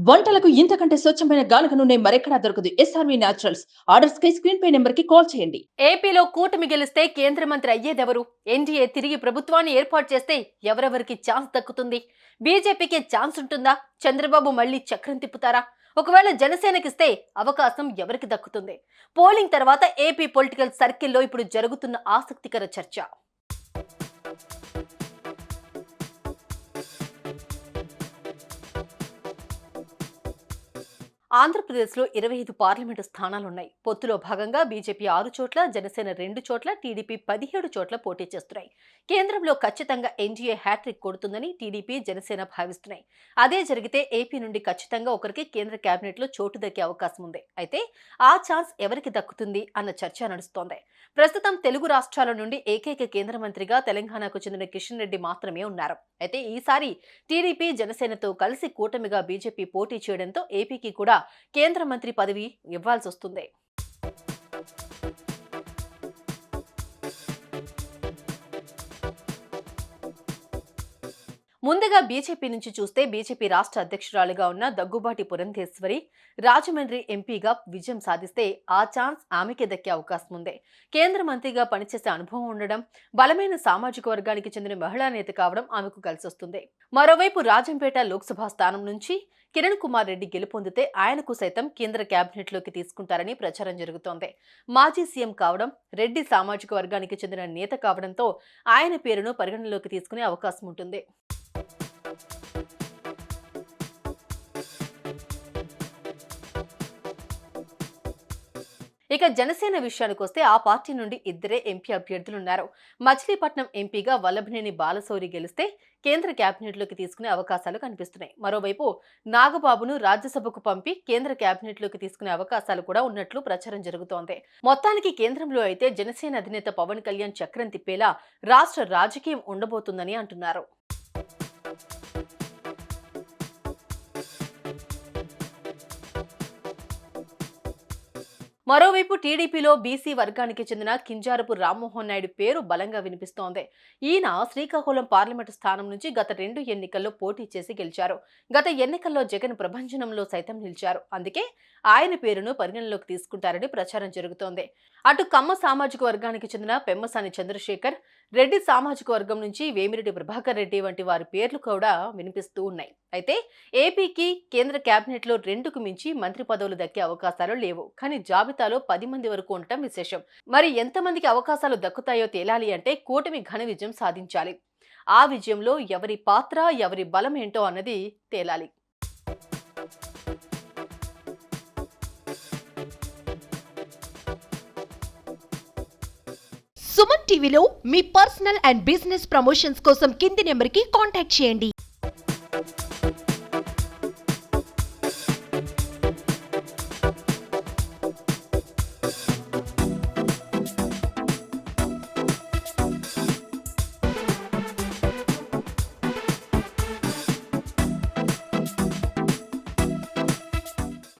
వంటలకు ఇంతకంటే స్వచ్ఛమైన గానుగ నూనె మరెక్కడా దొరకదు. SRV naturals. ఆర్డర్స్ కై స్క్రీన్ పై నెంబర్ కి కాల్ చేయండి. ఏపీలో కూటమి గెలిస్తే కేంద్ర మంత్రి అయ్యేదెవరు? ఎన్డీఏ తిరిగి ప్రభుత్వాన్ని ఏర్పాటు చేస్తే ఎవరెవరికి ఛాన్స్ దక్కుతుంది? బీజేపీకి ఛాన్స్ ఉంటుందా? చంద్రబాబు మళ్ళీ చక్రం తిప్పుతారా? ఒకవేళ జనసేనకిస్తే అవకాశం ఎవరికి దక్కుతుంది? పోలింగ్ తర్వాత ఏపీ పొలిటికల్ సర్కిల్లో ఇప్పుడు జరుగుతున్న ఆసక్తికర చర్చ. ఆంధ్రప్రదేశ్లో 25 పార్లమెంటు స్థానాలున్నాయి. పొత్తులో భాగంగా బీజేపీ 6 చోట్ల, జనసేన 2 చోట్ల, టీడీపీ 17 చోట్ల పోటీ చేస్తున్నాయి. కేంద్రంలో ఖచ్చితంగా ఎన్డీఏ హ్యాట్రిక్ కొడుతుందని టీడీపీ, జనసేన భావిస్తున్నాయి. అదే జరిగితే ఏపీ నుండి ఖచ్చితంగా ఒకరికి కేంద్ర కేబినెట్లో చోటు దక్కే అవకాశం ఉంది. అయితే ఆ ఛాన్స్ ఎవరికి దక్కుతుంది అన్న చర్చ నడుస్తోంది. ప్రస్తుతం తెలుగు రాష్ట్రాల నుండి ఏకైక కేంద్ర మంత్రిగా తెలంగాణకు చెందిన కిషన్ రెడ్డి మాత్రమే ఉన్నారు. అయితే ఈసారి టీడీపీ, జనసేనతో కలిసి కూటమిగా బీజేపీ పోటీ చేయడంతో ఏపీకి కూడా కేంద్ర మంత్రి పదవి ఇవ్వాల్సి వస్తుంది. ముందుగా బీజేపీ నుంచి చూస్తే బీజేపీ రాష్ట్ర అధ్యక్షురాలుగా ఉన్న దగ్గుబాటి పురంధేశ్వరి రాజమండ్రి ఎంపీగా విజయం సాధిస్తే ఆ ఛాన్స్ ఆమెకే దక్కే అవకాశం ఉంది. కేంద్ర మంత్రిగా పనిచేసే అనుభవం ఉండడం, బలమైన సామాజిక వర్గానికి చెందిన మహిళా నేత కావడం ఆమెకు కలిసొస్తుంది. మరోవైపు రాజంపేట లోక్సభ స్థానం నుంచి కిరణ్ కుమార్ రెడ్డి గెలుపొందితే ఆయనకు సైతం కేంద్ర కేబినెట్లోకి తీసుకుంటారని ప్రచారం జరుగుతోంది. మాజీ సీఎం కావడం, రెడ్డి సామాజిక వర్గానికి చెందిన నేత కావడంతో ఆయన పేరును పరిగణనలోకి తీసుకునే అవకాశం ఉంటుంది. ఇక జనసేన విషయానికి వస్తే ఆ పార్టీ నుండి ఇద్దరే ఎంపీ అభ్యర్థులున్నారు. మచిలీపట్నం ఎంపీగా వల్లభనేని బాలశౌరి గెలిస్తే కేంద్ర కేబినెట్లోకి తీసుకునే అవకాశాలు కనిపిస్తున్నాయి. మరోవైపు నాగబాబును రాజ్యసభకు పంపి కేంద్ర కేబినెట్లోకి తీసుకునే అవకాశాలు కూడా ఉన్నట్లు ప్రచారం జరుగుతోంది. మొత్తానికి కేంద్రంలో అయితే జనసేన అధినేత పవన్ కళ్యాణ్ చక్రం తిప్పేలా రాష్ట్ర రాజకీయం ఉండబోతుందని అంటున్నారు. మరోవైపు టీడీపీలో బీసీ వర్గానికి చెందిన కింజారపు రామ్మోహన్ నాయుడు పేరు బలంగా వినిపిస్తోంది. ఈయన శ్రీకాకుళం పార్లమెంటు స్థానం నుంచి గత 2 ఎన్నికల్లో పోటీ చేసి గెలిచారు. గత ఎన్నికల్లో జగన్ ప్రభంజనంలో సైతం నిలిచారు. అందుకే ఆయన పేరును పరిగణలోకి తీసుకుంటారని ప్రచారం జరుగుతోంది. అటు కమ్మ సామాజిక వర్గానికి చెందిన పెమ్మసాని చంద్రశేఖర్, రెడ్డి సామాజిక వర్గం నుంచి వేమిరెడ్డి ప్రభాకర్ రెడ్డి వంటి వారి పేర్లు కూడా వినిపిస్తూ ఉన్నాయి. అయితే ఏపీకి కేంద్ర కేబినెట్లో 2కు మించి మంత్రి పదవులు దక్కే అవకాశాలు లేవు. కానీ జాబితాలో 10 మంది వరకు ఉండటం విశేషం. మరి ఎంతమందికి అవకాశాలు దక్కుతాయో తేలాలి అంటే కూటమి ఘన విజయం సాధించాలి. ఆ విజయంలో ఎవరి పాత్ర, ఎవరి బలం ఏంటో అన్నది తేలాలి. సుమన్ టీవీలో మీ పర్సనల్ అండ్ బిజినెస్ ప్రమోషన్స్ కోసం కింది నెంబర్కి కాంటాక్ట్ చేయండి.